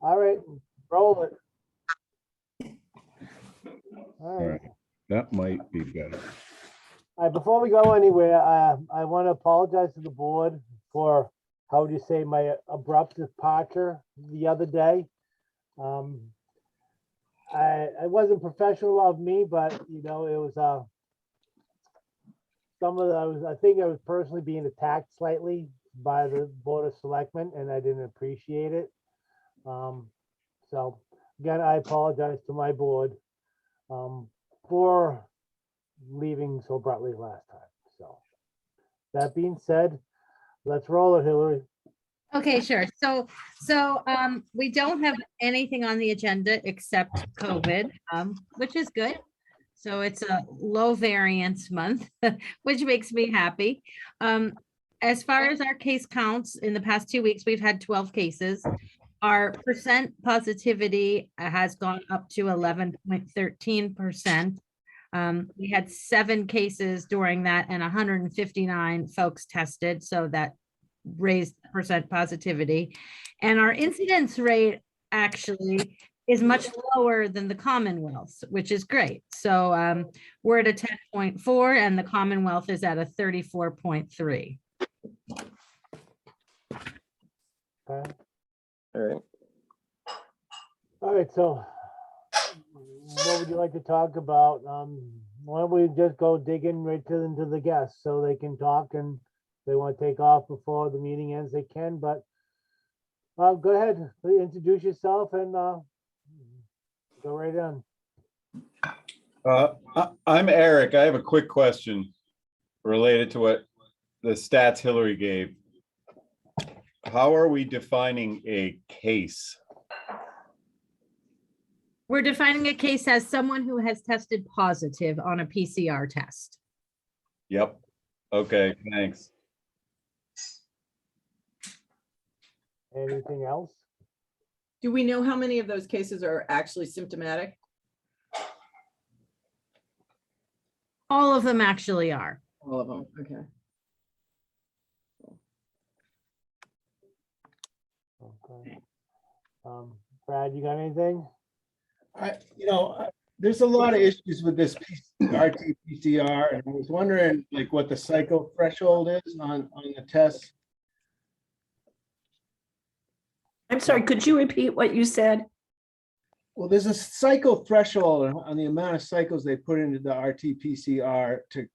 All right, roll it. All right. That might be better. All right, before we go anywhere, I want to apologize to the board for, how would you say, my abrupt departure the other day. I wasn't professional of me, but you know, it was I think I was personally being attacked slightly by the Board of Selectmen, and I didn't appreciate it. So again, I apologize to my board for leaving so abruptly last time. So that being said, let's roll it, Hillary. Okay, sure. We don't have anything on the agenda except COVID, which is good. So it's a low variance month, which makes me happy. As far as our case counts, in the past 2 weeks, we've had 12 cases. Our percent positivity has gone up to 11.13%. We had 7 cases during that and 159 folks tested, so that raised percent positivity. And our incidence rate actually is much lower than the Commonwealth, which is great. So we're at a 10.4 and the Commonwealth is at a 34.3. Okay. All right. All right, so what would you like to talk about? Why don't we just go digging right into the guests so they can talk, and if they want to take off before the meeting ends, they can, but go ahead, introduce yourself and go right on. I'm Eric. I have a quick question related to what the stats Hillary gave. How are we defining a case? We're defining a case as someone who has tested positive on a PCR test. Yep. Okay, thanks. Anything else? Do we know how many of those cases are actually symptomatic? All of them actually are. All of them, okay. Okay. Brad, you got anything? There's a lot of issues with this RT-PCR, and I was wondering like what the cycle threshold is on the test. I'm sorry, could you repeat what you said? Well, there's a cycle threshold on the amount of cycles they put into the RT-PCR to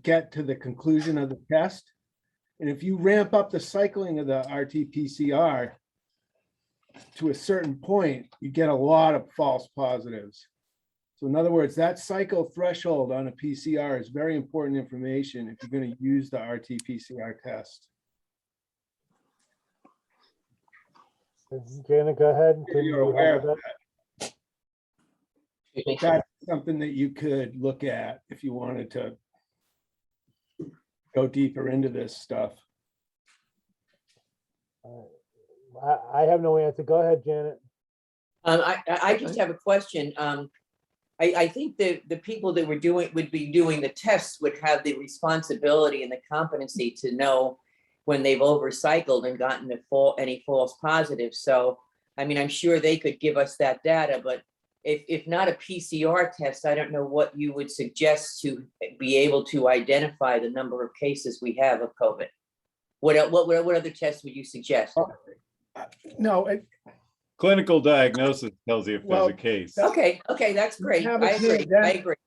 get to the conclusion of the test. And if you ramp up the cycling of the RT-PCR to a certain point, you get a lot of false positives. So in other words, that cycle threshold on a PCR is very important information if you're going to use the RT-PCR test. Janet, go ahead. If you're aware of that. That's something that you could look at if you wanted to go deeper into this stuff. I have no answer. Go ahead, Janet. I just have a question. I think that the people that would be doing the tests would have the responsibility and the competency to know when they've overcycled and gotten any false positives. So, I mean, I'm sure they could give us that data, but if not a PCR test, I don't know what you would suggest to be able to identify the number of cases we have of COVID. What other tests would you suggest? No, Clinical diagnosis tells you if there's a case. Okay, that's great. have I a agree. pandemic.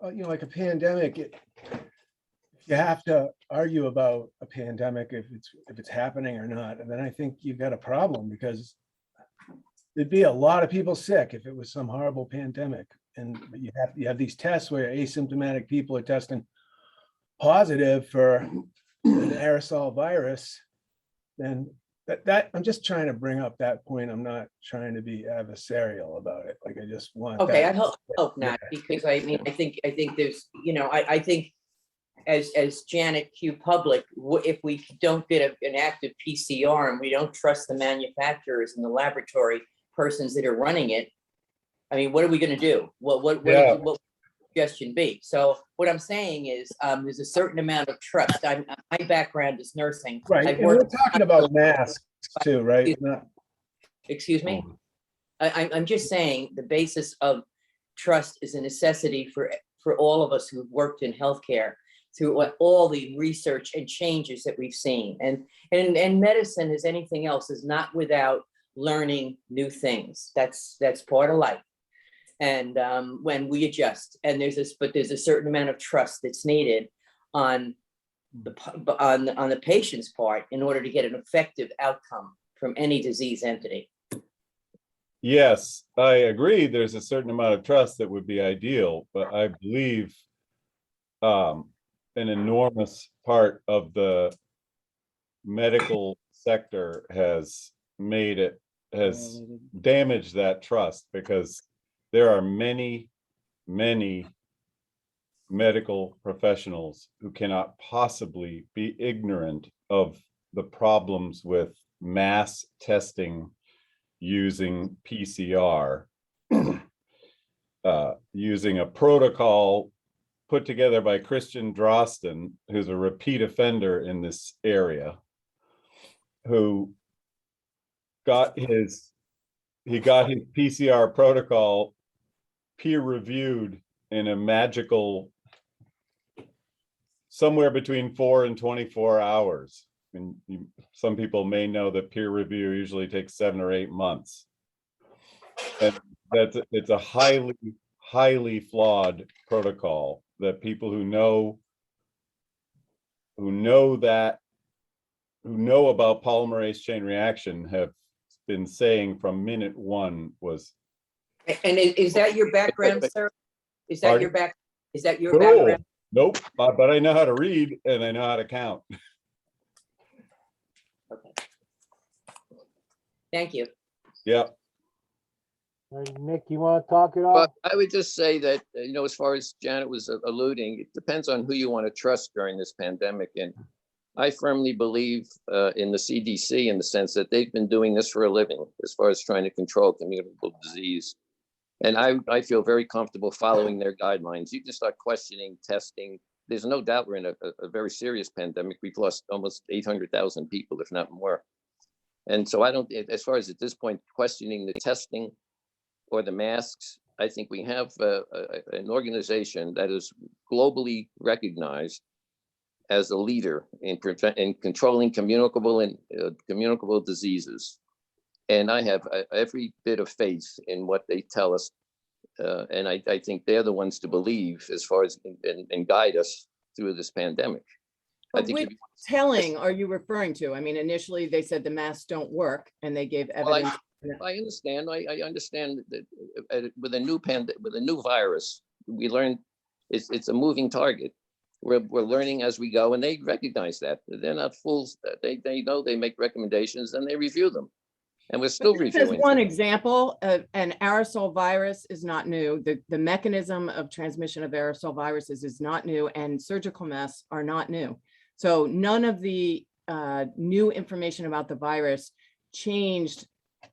Like a pandemic, you have to argue about a pandemic if it's happening or not. And then I think you've got a problem, because there'd be a lot of people sick if it was some horrible pandemic. And you have these tests where asymptomatic people are testing positive for an aerosol virus. Then that I'm just trying to bring up that point. I'm not trying to be adversarial about it. Like, I just want. Okay, I that. hope not, because I mean, I think there's, I think as Janet Q Public, if we don't get an active PCR and we don't trust the manufacturers and the laboratory persons that are running it, I mean, what are we going to do? What would suggestion be? So what I'm saying is, there's a certain amount of trust. My background is nursing. Right, I've and we're worked- talking about masks too, right? Excuse me? I'm just saying the basis of trust is a necessity for all of us who've worked in healthcare through all the research and changes that we've seen. And medicine, as anything else, is not without learning new things. That's part of life. And when we adjust, and there's a certain amount of trust that's needed on the patient's part in order to get an effective outcome from any disease entity. Yes, I agree. There's a certain amount of trust that would be ideal, but I believe an enormous part of the medical sector has damaged that trust, because there are many medical professionals who cannot possibly be ignorant of the problems with mass testing using PCR, using a protocol put together by Christian Drosten, who's a repeat offender in this area, who got his PCR protocol peer reviewed in a magical somewhere between 4 and 24 hours. And some people may know that peer review usually takes 7 or 8 months. And it's a highly flawed protocol that people who know about polymerase chain reaction have been saying from minute one was. And is that your background, sir? Is that Pardon? your back? Is that your No, background? nope, but I know how to read and I know how to count. Okay. Thank you. Yep. Nick, you want to talk it But off? I would just say that, as far as Janet was alluding, it depends on who you want to trust during this pandemic. And I firmly believe in the CDC, in the sense that they've been doing this for a living as far as trying to control communicable disease. And I feel very comfortable following their guidelines. You can start questioning testing. There's no doubt we're in a very serious pandemic. We've lost almost 800,000 people, if not more. And so I don't, as far as at this point, questioning the testing or the masks, I think we have an organization that is globally recognized as a leader in controlling communicable diseases. And I have every bit of faith in what they tell us. And I think they're the ones to believe as far as and guide us through this pandemic. I think Which telling are you referring to? I mean, initially they said the masks don't work and they gave evidence. I understand. I understand that with a new virus, we learn it's a moving target. We're learning as we go, and they recognize that. They're not fools. They know they make recommendations and they review them. And we're still As reviewing. one example, an aerosol virus is not new. The mechanism of transmission of aerosol viruses is not new, and surgical masks are not new. So none of the new information about the virus changed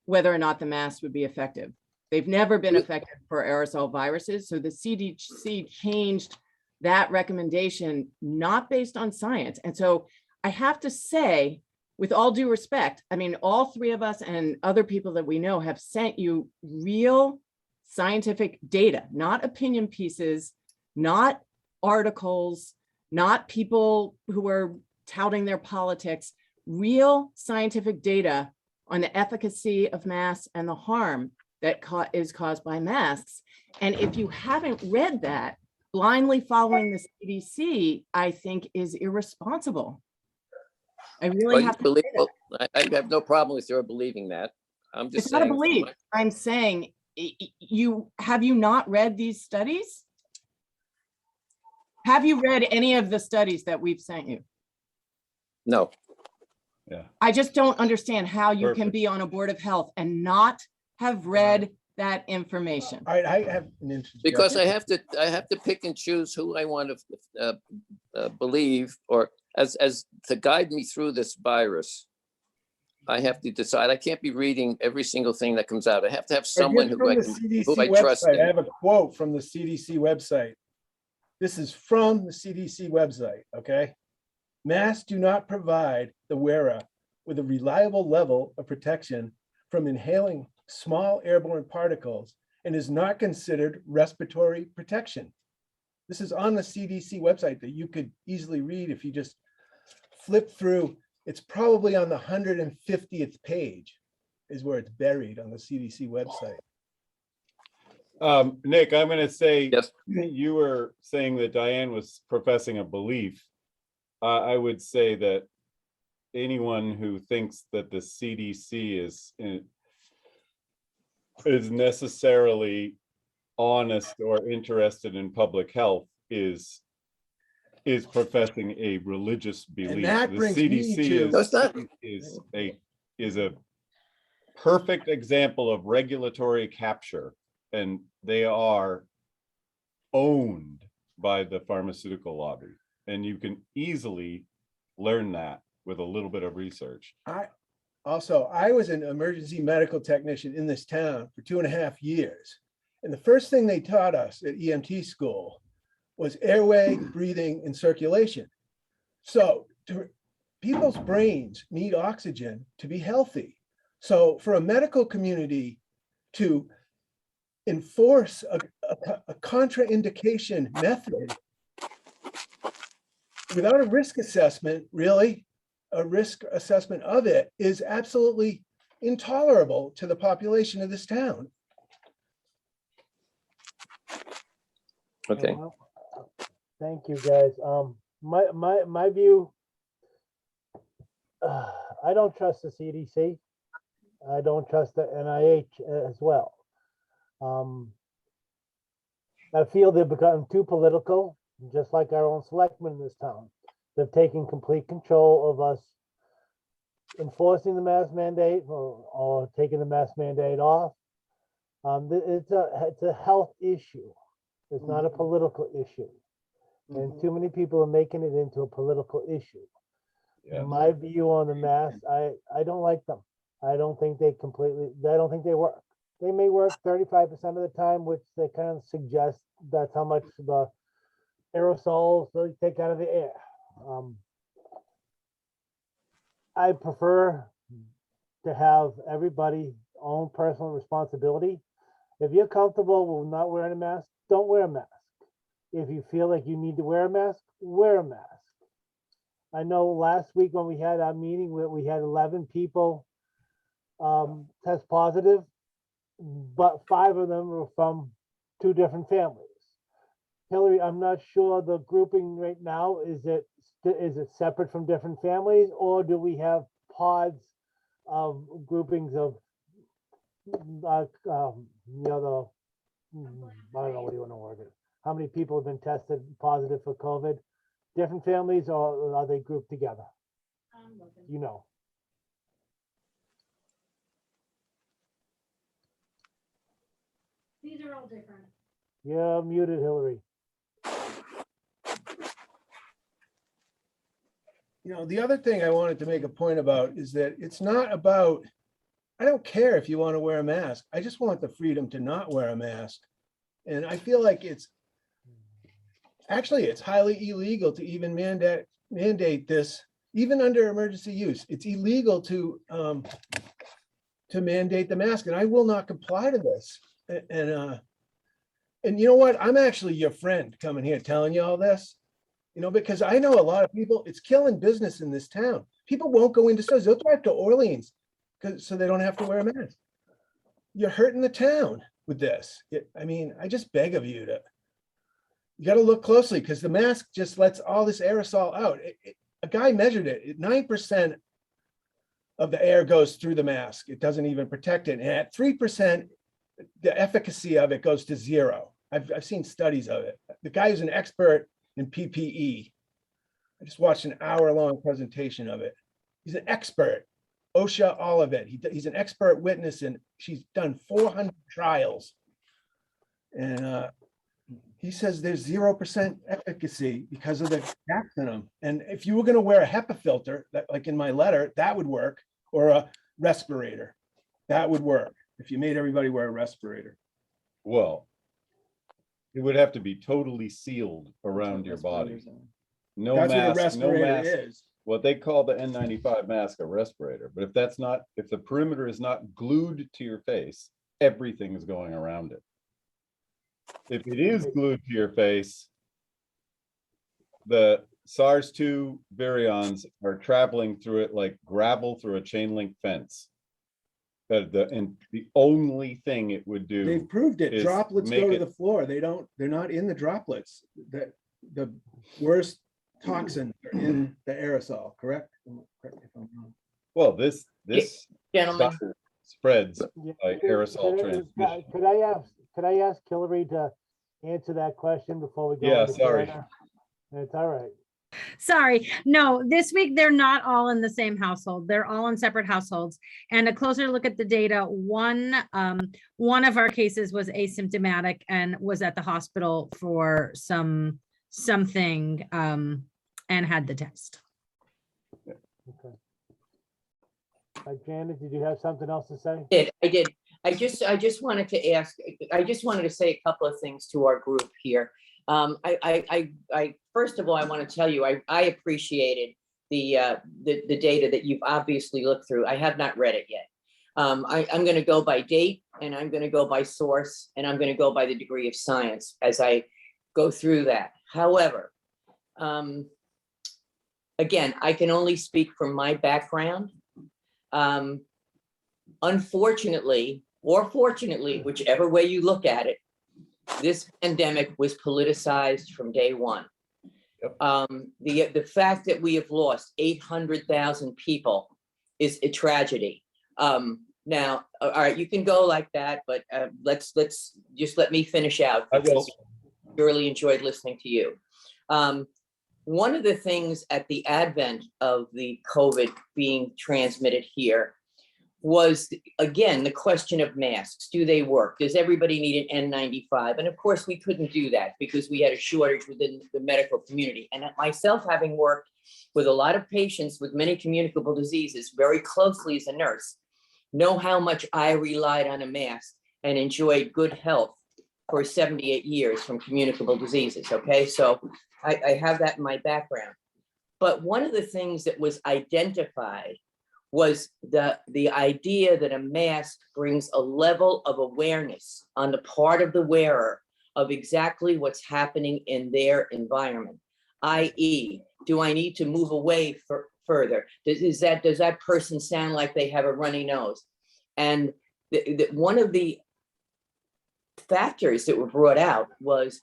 whether or not the masks would be effective. They've never been effective for aerosol viruses. So the CDC changed that recommendation, not based on science. And so I have to say, with all due respect, I mean, all three of us and other people that we know have sent you real scientific data, not opinion pieces, not articles, not people who are touting their politics, real scientific data on the efficacy of masks and the harm that is caused by masks. And if you haven't read that, blindly following the CDC, I think is irresponsible. I really have to say that. I have no problem with your believing that. I'm just It's not a saying. belief. I'm saying, have you not read these studies? Have you read any of the studies that we've sent you? No. Yeah. I just don't understand how you can Perfect. be on a board of health and not have read that information. All right, I have an interest. Because I have to pick and choose who I want to believe, or as to guide me through this virus. I have to decide. I can't be reading every single thing that comes out. I have to have someone who I trust. I have a quote from the CDC website. This is from the CDC website, okay? Masks do not provide the wearer with a reliable level of protection from inhaling small airborne particles and is not considered respiratory protection. This is on the CDC website that you could easily read if you just flip through. It's probably on the 150th page is where it's buried on the CDC website. Nick, I'm gonna say, Yes. you were saying that Diane was professing a belief. I would say that anyone who thinks that the CDC is necessarily honest or interested in public health is professing a religious belief. that The brings me CDC to- No, it's not. is a perfect example of regulatory capture, and they are owned by the pharmaceutical lobby. And you can easily learn that with a little bit of research. I was an emergency medical technician in this town for 2.5 years. And the first thing they taught us at EMT school was airway, breathing, and circulation. So people's brains need oxygen to be healthy. So for a medical community to enforce a contraindication method without a risk assessment, really, a risk assessment of it is absolutely intolerable to the population of this town. Okay. Well, thank you, guys. My view, I don't trust the CDC. I don't trust the NIH as well. I feel they've become too political, just like our own selectmen in this town. They've taken complete control of us enforcing the mask mandate or taking the mask mandate off. It's a health issue. It's not a political issue. And too many people are making it into a political issue. Yeah. My view on the masks, I don't like them. I don't think they work. They may work 35% of the time, which they kind of suggest that's how much the aerosols they take out of the air. I prefer to have everybody own personal responsibility. If you're comfortable with not wearing a mask, don't wear a mask. If you feel like you need to wear a mask, wear a mask. I know last week when we had our meeting, we had 11 people test positive, but 5 of them were from 2 different families. Hillary, I'm not sure the grouping right now, is it separate from different families, or do we have pods of groupings of I don't know what you want to word it. How many people have been tested positive for COVID? Different families, or are they grouped together? You know. These are all different. Yeah, muted, Hillary. You know, the other thing I wanted to make a point about is that it's not about, I don't care if you want to wear a mask. I just want the freedom to not wear a mask. And I feel like it's highly illegal to even mandate this, even under emergency use. It's illegal to mandate the mask, and I will not comply to this. And you know what? I'm actually your friend coming here telling you all this, you know, because I know a lot of people, it's killing business in this town. People won't go into stores. They'll drive to Orleans so they don't have to wear a mask. You're hurting the town with this. I mean, I just beg of you you got to look closely, because the mask just lets all this aerosol out. A guy measured it. 9% of the air goes through the mask. It doesn't even protect it. And at 3%, the efficacy of it goes to 0. I've seen studies of it. The guy who's an expert in PPE. I just watched an hour-long presentation of it. He's an expert. OSHA Olivet. He's an expert witness, and she's done 400 trials. And he says there's 0% efficacy because of the gas in them. And if you were going to wear a HEPA filter, like in my letter, that would work, or a respirator, that would work if you made everybody wear a respirator. Well, it would have to be totally sealed around your body. No That's what a mask, no respirator mask. is. what they call the N95 mask a respirator, but if that's not, if the perimeter is not glued to your face, everything is going around it. If it is glued to your face, the SARS-2 virions are traveling through it like gravel through a chain link fence. And the only thing it would do. They've proved it. is Droplets make go to it- the floor. They're not in the droplets. The worst toxins are in the aerosol, correct? Correct me if I'm wrong. Well, this Gentlemen, stuff spreads Yeah, by could- aerosol could I- transmission. Could I ask Hillary to answer that question before we go? Yeah, into sorry. Canada? It's all right. Sorry, no, this week they're not all in the same household. They're all in separate households. And a closer look at the data, one of our cases was asymptomatic and was at the hospital for something and had the test. Okay. Janet, did you have something else to say? I did. I just wanted to ask, I just wanted to say a couple of things to our group here. First of all, I want to tell you, I appreciated the data that you've obviously looked through. I have not read it yet. I'm going to go by date, and I'm going to go by source, and I'm going to go by the degree of science as I go through that. However, again, I can only speak from my background. Unfortunately, or fortunately, whichever way you look at it, this pandemic was politicized from day one. The fact that we have lost 800,000 people is a tragedy. Now, all right, you can go like that, but let's just let me finish out. I will. Really enjoyed listening to you. One of the things at the advent of the COVID being transmitted here was, again, the question of masks. Do they work? Does everybody need an N95? And of course, we couldn't do that because we had a shortage within the medical community. And myself, having worked with a lot of patients with many communicable diseases very closely as a nurse, know how much I relied on a mask and enjoyed good health for 78 years from communicable diseases, okay? So I have that in my background. But one of the things that was identified was the idea that a mask brings a level of awareness on the part of the wearer of exactly what's happening in their environment, i.e., do I need to move away further? Does that person sound like they have a runny nose? And one of the factors that were brought out was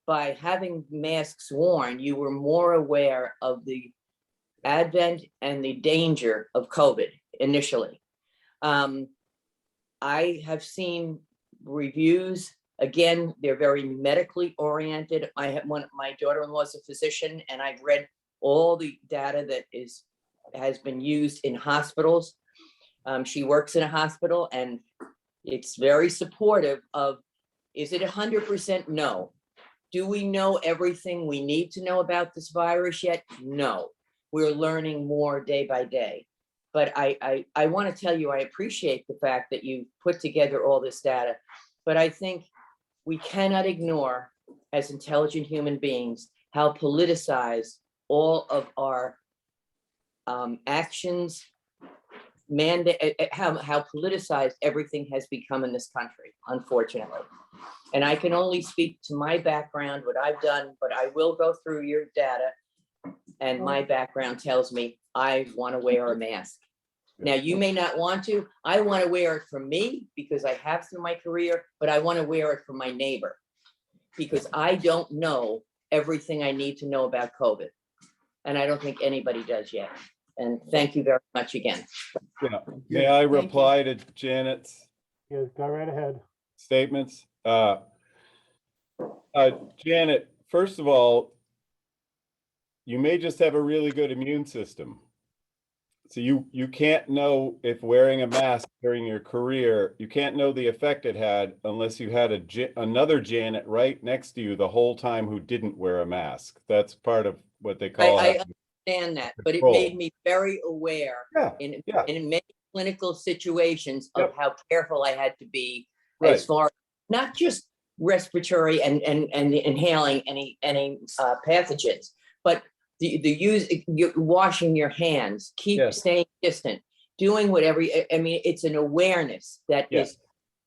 by having masks worn, you were more aware of the advent and the danger of COVID initially. I have seen reviews, again, they're very medically oriented. I have my daughter-in-law is a physician, and I've read all the data that has been used in hospitals. She works in a hospital, and it's very supportive of, is it 100%? No. Do we know everything we need to know about this virus yet? No. We're learning more day by day. But I want to tell you, I appreciate the fact that you put together all this data, but I think we cannot ignore, as intelligent human beings, how politicized all of our actions, how politicized everything has become in this country, unfortunately. And I can only speak to my background, what I've done, but I will go through your data. And my background tells me I want to wear a mask. Now, you may not want to. I want to wear it for me because I have through my career, but I want to wear it for my neighbor because I don't know everything I need to know about COVID. And I don't think anybody does yet. And thank you very much again. Yeah. May I reply to Janet's Yes, go right ahead. statements? Janet, first of all, you may just have a really good immune system. So you can't know if wearing a mask during your career, you can't know the effect it had unless you had another Janet right next to you the whole time who didn't wear a mask. That's part of what they call. I understand that, but it made me very aware in many clinical situations of how careful I had to be as far as not just respiratory and inhaling any pathogens, but you're washing your hands, keep Yes. staying distant, doing whatever, I mean, it's an awareness that Yeah. is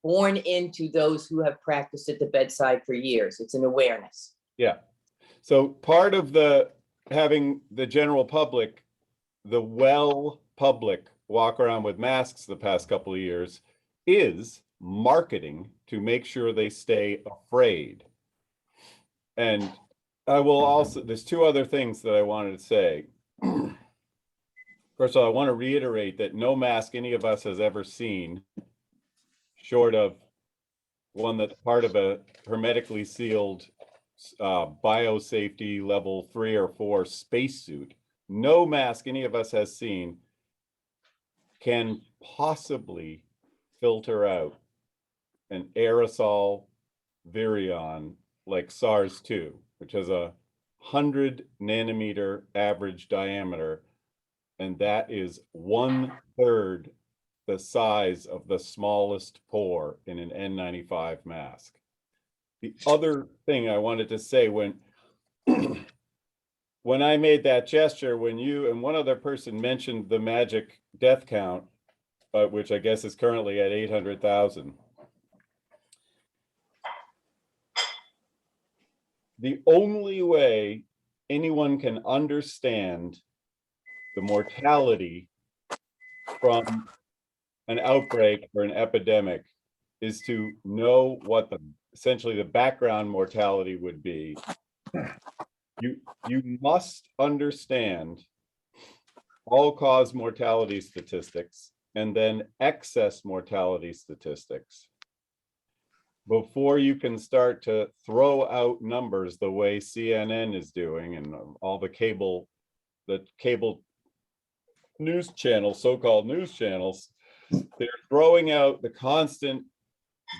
born into those who have practiced at the bedside for years. It's an awareness. Yeah. So part of having the general public, the public walk around with masks the past couple of years is marketing to make sure they stay afraid. And I will also, there's two other things that I wanted to say. First of all, I want to reiterate that no mask any of us has ever seen, short of one that's part of a hermetically sealed biosafety level 3 or 4 spacesuit, no mask any of us has seen can possibly filter out an aerosol virion like SARS-2, which has a 100 nanometer average diameter, and that is 1/3 the size of the smallest pore in an N95 mask. The other thing I wanted to say, when I made that gesture, when you and one other person mentioned the magic death count, which I guess is currently at 800,000. The only way anyone can understand the mortality from an outbreak or an epidemic is to know what essentially the background mortality would be. You must understand all-cause mortality statistics and then excess mortality statistics before you can start to throw out numbers the way CNN is doing and all the cable news channels, so-called news channels. They're throwing out the constant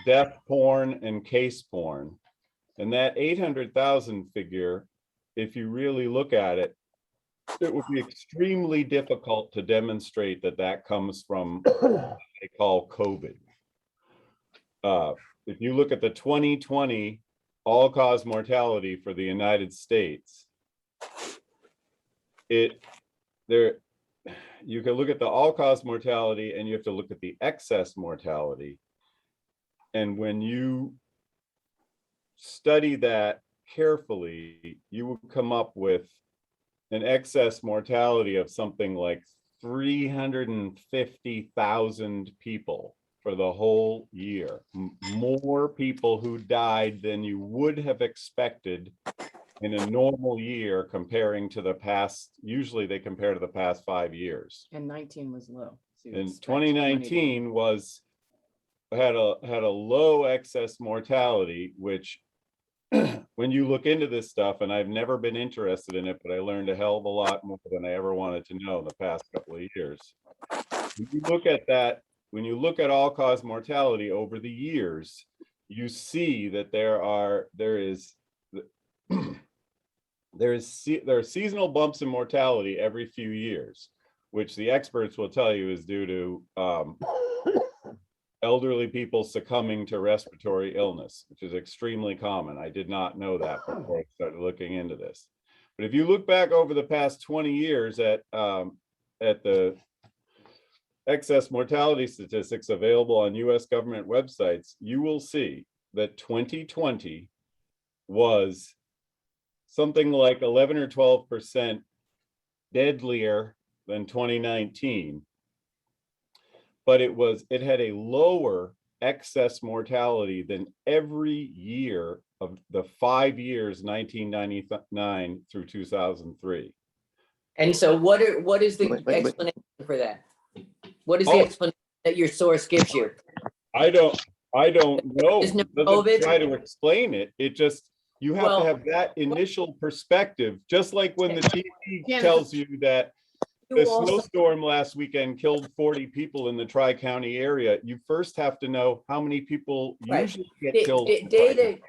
death porn and case porn. And that 800,000 figure, if you really look at it, it would be extremely difficult to demonstrate that that comes from what they call COVID. If you look at the 2020 all-cause mortality for the United States, you can look at the all-cause mortality and you have to look at the excess mortality. And when you study that carefully, you will come up with an excess mortality of something like 350,000 people for the whole year. More people who died than you would have expected in a normal year comparing to the past. Usually they compare to the past 5 years. And 19 was low. So you And expect 20 to be- 2019 had a low excess mortality, which when you look into this stuff, and I've never been interested in it, but I learned a hell of a lot more than I ever wanted to know in the past couple of years. When you look at that, when you look at all-cause mortality over the years, you see that there are seasonal bumps in mortality every few years, which the experts will tell you is due to elderly people succumbing to respiratory illness, which is extremely common. I did not know that before I started looking into this. But if you look back over the past 20 years at the excess mortality statistics available on US government websites, you will see that 2020 was something like 11 or 12% deadlier than 2019. But it had a lower excess mortality than every year of the 5 years, 1999 through 2003. And so what is the Wait. explanation for that? What is the explanation that your source gives you? I don't know. There's no It doesn't COVID? try to explain it. It just, you have Well, to have that initial perspective, just like when the TV Yeah. tells you that the You also- snowstorm last weekend killed 40 people in the Tri-County area. You first have to know how many people Right. usually get killed. in the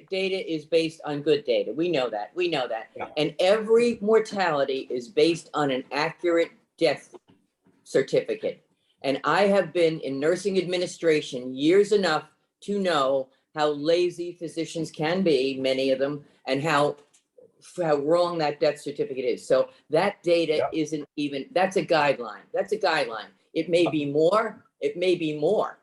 Data is based on good data. We know that. Yeah. And every mortality is based on an accurate death certificate. And I have been in nursing administration years enough to know how lazy physicians can be, many of them, and how for how wrong that death certificate is. So that data Yeah. isn't even, that's a guideline. That's a guideline. It may be more, it may be more.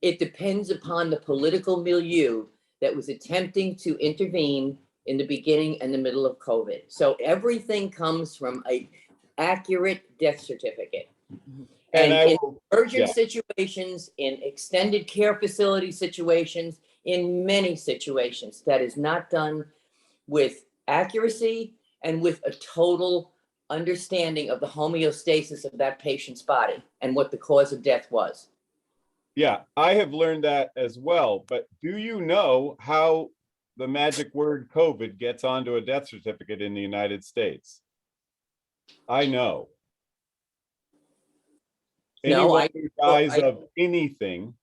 It depends upon the political milieu that was attempting to intervene in the beginning and the middle of COVID. So everything comes from a accurate death certificate. And And I in will, urgent yeah. situations, in extended care facility situations, in many situations, that is not done with accuracy and with a total understanding of the homeostasis of that patient's body and what the cause of death was. Yeah, I have learned that as well, but do you know how the magic word COVID gets onto a death certificate in the United States? I know. No, Anyone who dies I- of anything,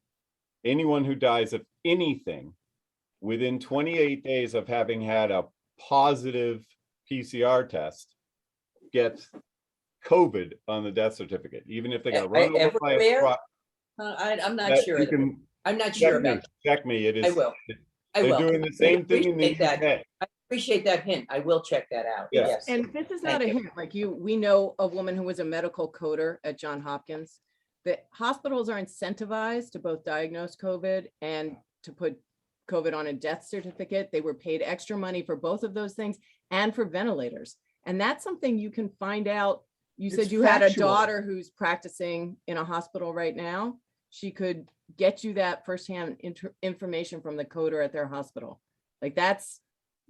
anyone who dies of anything within 28 days of having had a positive PCR test gets COVID on the death certificate, even if they got run over by a Everywhere? truck. I'm not That sure. you of that. can I'm not sure check me, about that. check me. It I is, will. I they're will. doing the same thing in the Appreciate that. UK. I appreciate that hint. I will check that out. Yeah. Yes. And this is not a Thank you. hint, like we know a woman who was a medical coder at Johns Hopkins. That hospitals are incentivized to both diagnose COVID and to put COVID on a death certificate. They were paid extra money for both of those things and for ventilators. And that's something you can find out. You It's said you had a factual. daughter who's practicing in a hospital right now. She could get you that firsthand information from the coder at their hospital. Like that's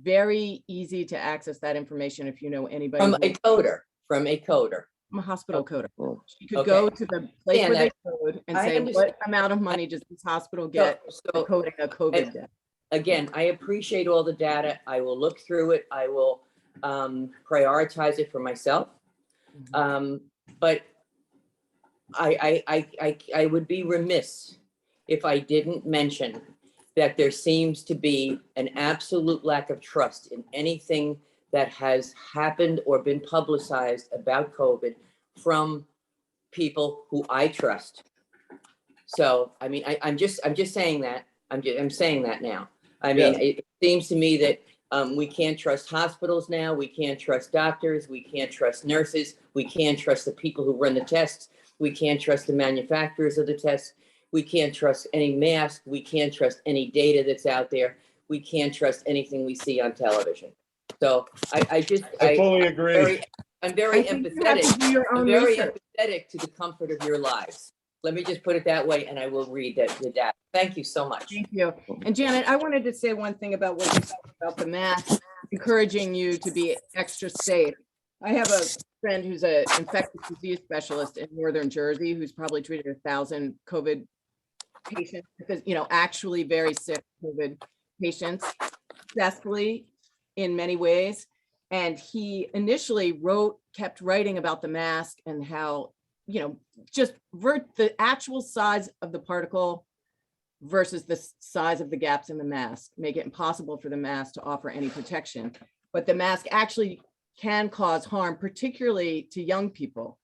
very easy to access that information if you know anybody. From who- a coder, from a coder. I'm a hospital coder. Oh, She could go okay. to the place Yeah, where they that- code and I say, understand. what amount of money does this hospital So, get for so coding a COVID and- death? again, I appreciate all the data. I will look through it. I will prioritize it for myself. But I would be remiss if I didn't mention that there seems to be an absolute lack of trust in anything that has happened or been publicized about COVID from people who I trust. So, I mean, I'm just saying that. I'm saying that now. I mean, it seems to me that we can't trust hospitals now. We can't trust doctors. We can't trust nurses. We can't trust the people who run the tests. We can't trust the manufacturers of the tests. We can't trust any mask. We can't trust any data that's out there. We can't trust anything we see on television. So I fully agree. I'm very I think you have to empathetic. do your I'm own very research. empathetic to the comfort of your lives. Let me just put it that way, and I will read the data. Thank you so much. Thank you. And Janet, I wanted to say one thing about what you said about the mask, encouraging you to be extra safe. I have a friend who's an infectious disease specialist in Northern Jersey, who's probably treated 1,000 COVID patients, because, actually very sick COVID patients successfully in many ways. And he initially kept writing about the mask and how, just the actual size of the particle versus the size of the gaps in the mask make it impossible for the mask to offer any protection. But the mask actually can cause harm, particularly to young people.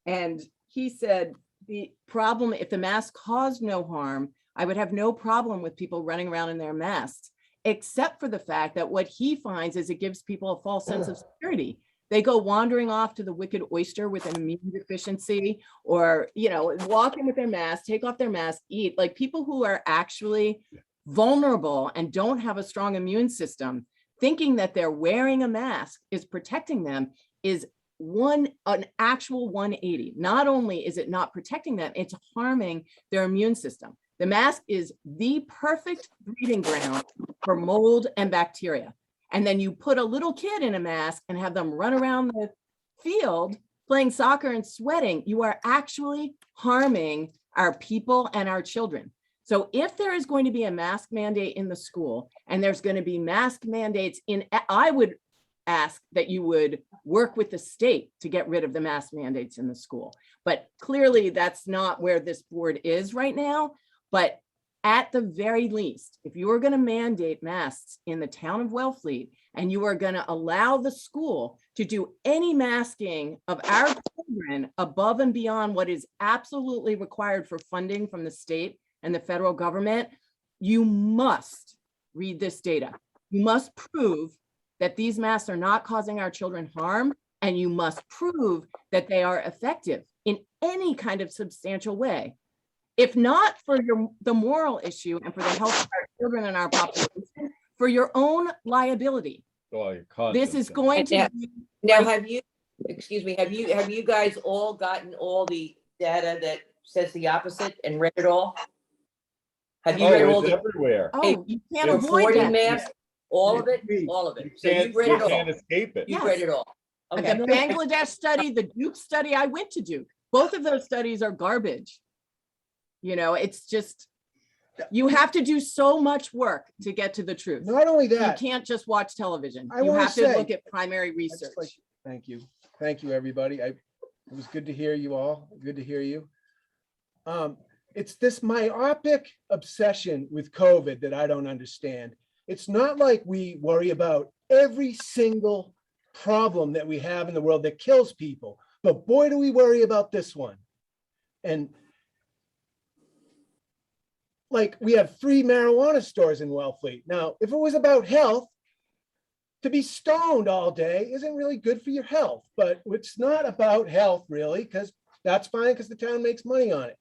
And he said, the problem, if the mask caused no harm, I would have no problem with people running around in their masks, except for the fact that what he finds is it gives people a false sense of security. They go wandering off to the wicked oyster with an immune deficiency, or, walk in with their mask, take off their mask, eat. Like people who are actually vulnerable and don't have a strong immune system, thinking that they're wearing a mask is protecting them is an actual 180. Not only is it not protecting them, it's harming their immune system. The mask is the perfect breeding ground for mold and bacteria. And then you put a little kid in a mask and have them run around the field playing soccer and sweating. You are actually harming our people and our children. So if there is going to be a mask mandate in the school, and there's going to be mask mandates I would ask that you would work with the state to get rid of the mask mandates in the school. But clearly that's not where this board is right now. But at the very least, if you are going to mandate masks in the town of Wellfleet, and you are going to allow the school to do any masking of our children above and beyond what is absolutely required for funding from the state and the federal government, you must read this data. You must prove that these masks are not causing our children harm, and you must prove that they are effective in any kind of substantial way. If not for the moral issue and for the health of our children and our population, for your own liability. Oh, your This is conscience. going to be Now, like- have you, excuse me, have you guys all gotten all the data that says the opposite and read it all? Have you read Oh, all it's the everywhere. Oh, you can't for avoid 40 that. masks? All of it? Agreed. All of You it. So can't, you've read you it all. can't escape it. You've Yes. read it all. The Okay. Bangladesh study, the Duke study, I went to Duke. Both of those studies are garbage. You know, it's just, you have to do so much work to get to the truth. Not only You that, can't just watch television. I You wanna have to say- look at primary I just research. like- thank you. Thank you, everybody. It was good to hear you all. Good to hear you. It's this myopic obsession with COVID that I don't understand. It's not like we worry about every single problem that we have in the world that kills people, but boy, do we worry about this one. And like, we have 3 marijuana stores in Wellfleet. Now, if it was about health, to be stoned all day isn't really good for your health, but it's not about health really, because that's fine because the town makes money on it.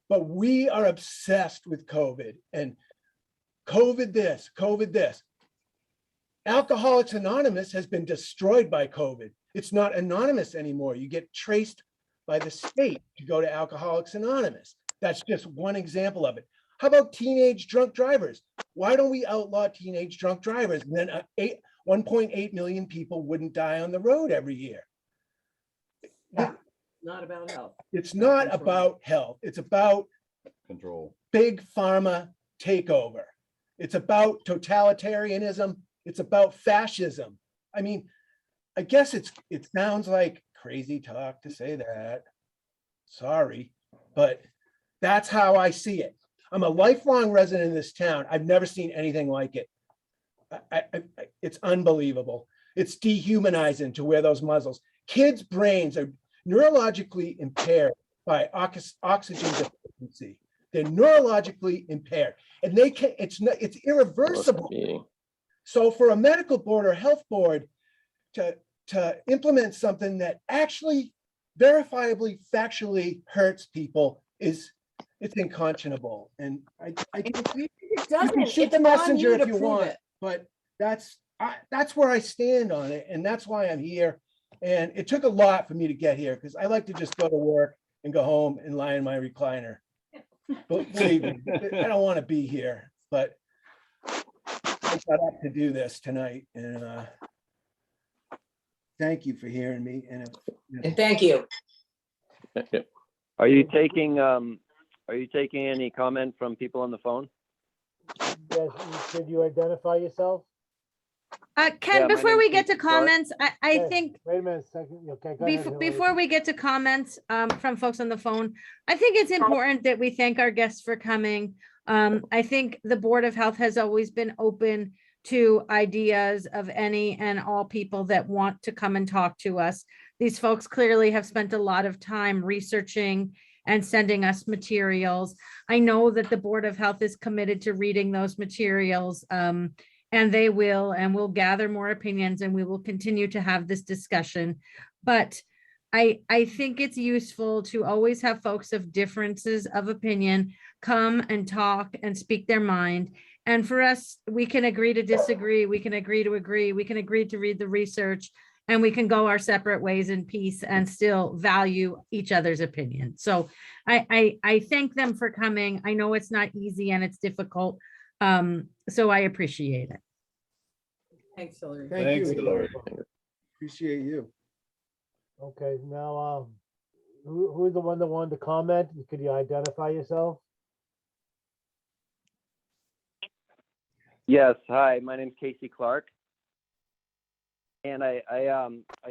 But we are obsessed with COVID and COVID this, COVID this. Alcoholics Anonymous has been destroyed by COVID. It's not anonymous anymore. You get traced by the state to go to Alcoholics Anonymous. That's just one example of it. How about teenage drunk drivers? Why don't we outlaw teenage drunk drivers? And then 1.8 million people wouldn't die on the road every year. Not about health. It's not about health. It's about Control. big pharma takeover. It's about totalitarianism. It's about fascism. I mean, I guess it sounds like crazy talk to say that. Sorry, but that's how I see it. I'm a lifelong resident of this town. I've never seen anything like it. It's unbelievable. It's dehumanizing to wear those muzzles. Kids' brains are neurologically impaired by oxygen deficiency. They're neurologically impaired, and it's irreversible. So for a medical board or health board to implement something that actually verifiably, factually hurts people it's unconscionable. And It you doesn't. can shoot It's the on messenger you if to you prove want, it. but that's where I stand on it, and that's why I'm here. And it took a lot for me to get here because I like to just go to work and go home and lie in my recliner. But believe me, I don't want to be here, but I got up to do this tonight, and thank you for hearing me. And And thank you. Are you taking any comment from people on the phone? Yes, could you identify yourself? Ken, Yeah, my before name's we get to Casey Clark. comments, I Yes. think Wait a minute, second. Okay, go ahead, Hillary. before we get to comments from folks on the phone, I think it's important that we thank our guests for coming. I think the Board of Health has always been open to ideas of any and all people that want to come and talk to us. These folks clearly have spent a lot of time researching and sending us materials. I know that the Board of Health is committed to reading those materials, and they will, and we'll gather more opinions, and we will continue to have this discussion. But I think it's useful to always have folks of differences of opinion come and talk and speak their mind. And for us, we can agree to disagree, we can agree to agree, we can agree to read the research, and we can go our separate ways in peace and still value each other's opinion. So I thank them for coming. I know it's not easy and it's difficult. So I appreciate it. Thanks, Hillary. thank you. Thanks, Hillary. Appreciate you. Okay, now, who's the one that wanted to comment? Could you identify yourself? Yes, hi, my name's Casey Clark. And I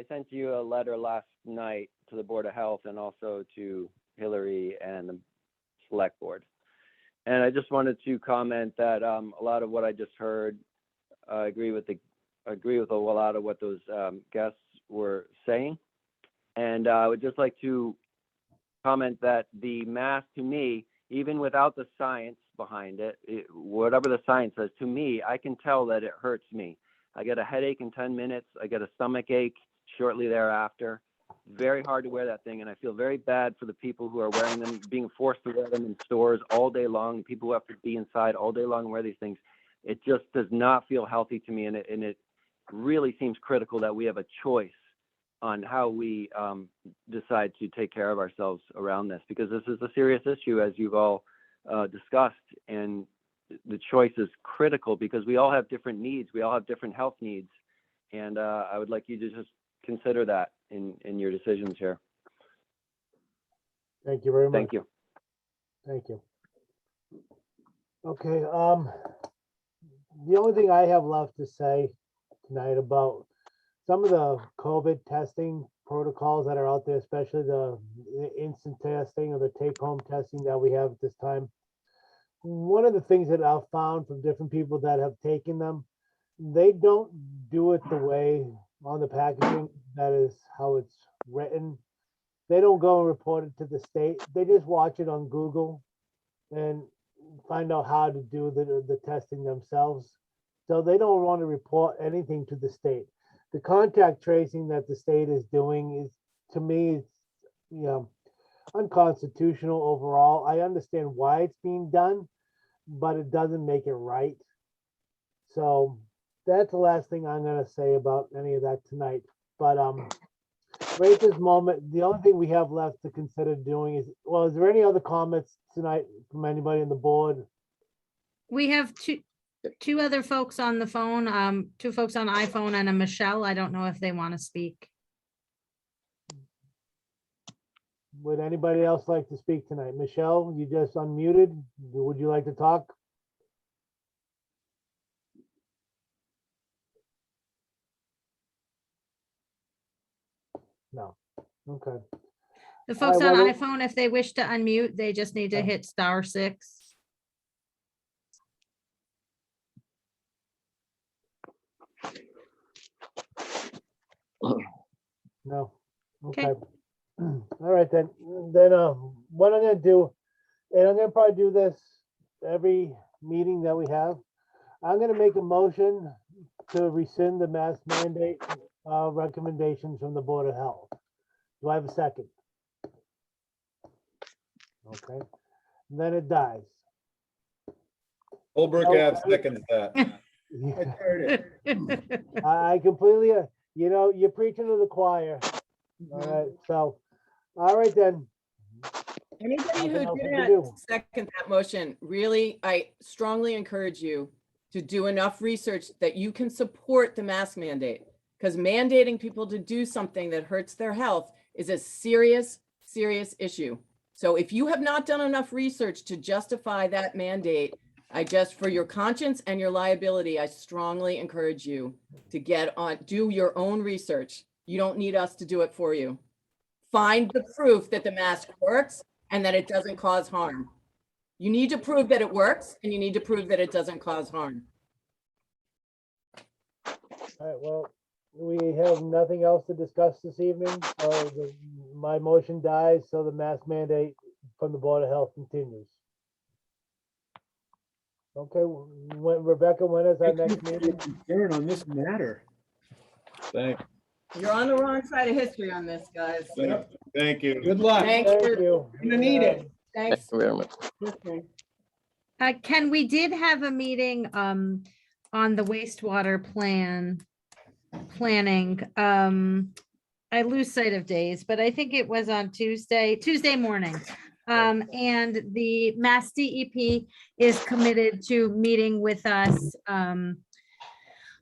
sent you a letter last night to the Board of Health and also to Hillary and the Select Board. And I just wanted to comment that a lot of what I just heard, I agree with a lot of what those guests were saying. And I would just like to comment that the mask, to me, even without the science behind it, whatever the science says, to me, I can tell that it hurts me. I get a headache in 10 minutes. I get a stomach ache shortly thereafter. Very hard to wear that thing. And I feel very bad for the people who are wearing them, being forced to wear them in stores all day long, people who have to be inside all day long and wear these things. It just does not feel healthy to me. And it really seems critical that we have a choice on how we decide to take care of ourselves around this, because this is a serious issue, as you've all discussed. And the choice is critical because we all have different needs. We all have different health needs. And I would like you to just consider that in your decisions here. Thank you very much. Thank you. Thank you. Okay, the only thing I have left to say tonight about some of the COVID testing protocols that are out there, especially the instant testing or the take-home testing that we have at this time. One of the things that I've found from different people that have taken them, they don't do it the way on the packaging, that is how it's written. They don't go and report it to the state. They just watch it on Google and find out how to do the testing themselves. So they don't want to report anything to the state. The contact tracing that the state is doing is, to me, it's, you know, unconstitutional overall. I understand why it's being done, but it doesn't make it right. So that's the last thing I'm gonna say about any of that tonight. But right at this moment, the only thing we have left to consider doing is, well, is there any other comments tonight from anybody on the board? We have two other folks on the phone, two folks on iPhone and a Michelle. I don't know if they want to speak. Would anybody else like to speak tonight? Michelle, you just unmuted. Would you like to talk? No. Okay. The folks well, on we- iPhone, if they wish to unmute, they just need to hit *6. No. Okay. Okay. All right, then what I'm gonna do, and I'm gonna probably do this every meeting that we have. I'm gonna make a motion to rescind the mask mandate recommendations from the Board of Health. Do I have a second? Okay, then it dies. Holbrook Ave seconds that. I heard it. I completely, you're preaching to the choir. All right, so, all right then. Anybody Nothing who else we can didn't do. second that motion, really, I strongly encourage you to do enough research that you can support the mask mandate. Because mandating people to do something that hurts their health is a serious, serious issue. So if you have not done enough research to justify that mandate, for your conscience and your liability, I strongly encourage you to do your own research. You don't need us to do it for you. Find the proof that the mask works and that it doesn't cause harm. You need to prove that it works and you need to prove that it doesn't cause harm. All right, well, we have nothing else to discuss this evening, so my motion dies, so the mask mandate from the Board of Health continues. Okay, Rebecca, when is our next meeting? Concern on this matter. Thank You're on the wrong side of history on this, guys. thank you. Good luck. Thanks Thank for, you. Gonna need it. Thank thanks. you very much. listening. Ken, we did have a meeting on the wastewater planning. I lose sight of days, but I think it was on Tuesday morning. And the Mass DEP is committed to meeting with us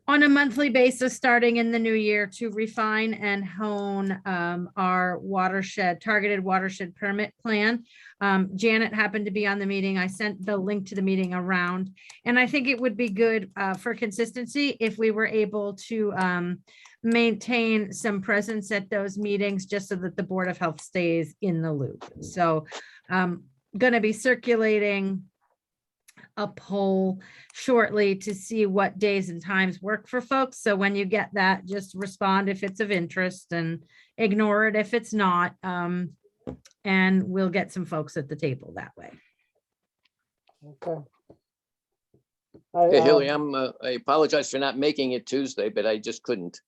on a monthly basis, starting in the new year, to refine and hone our targeted watershed permit plan. Janet happened to be on the meeting. I sent the link to the meeting around, and I think it would be good for consistency if we were able to maintain some presence at those meetings, just so that the Board of Health stays in the loop. So going to be circulating a poll shortly to see what days and times work for folks. So when you get that, just respond if it's of interest and ignore it if it's not. And we'll get some folks at the table that way. Okay. Hey, Hillary, I apologize for not making it Tuesday, but I just couldn't.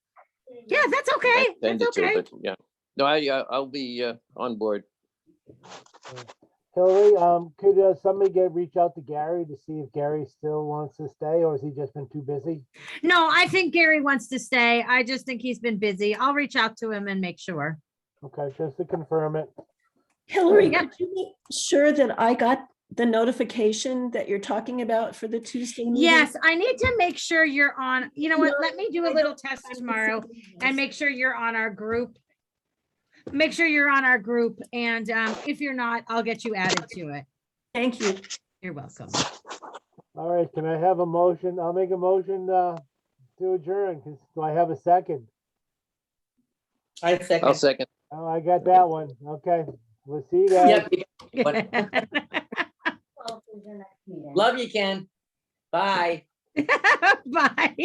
Yeah, that's I okay. That's intended to, okay. but yeah. No, I'll be on board. Hillary, could somebody reach out to Gary to see if Gary still wants to stay, or has he just been too busy? No, I think Gary wants to stay. I just think he's been busy. I'll reach out to him and make sure. Okay, just to confirm it. Hillary, Yeah. could you make sure that I got the notification that you're talking about for the Tuesday meeting? Yes, I need to make sure you're on, you know what, No, let me do I a little don't test have tomorrow the and signals. make sure you're on our group. Make sure you're on our group, and if you're not, I'll get you added to it. Thank you. You're welcome. All right, can I have a motion? I'll make a motion to adjourn. Do I have a second? I I'll second. second. Oh, I got that one. Okay, we'll see you guys. Yep. Love you, Ken. Bye. Bye.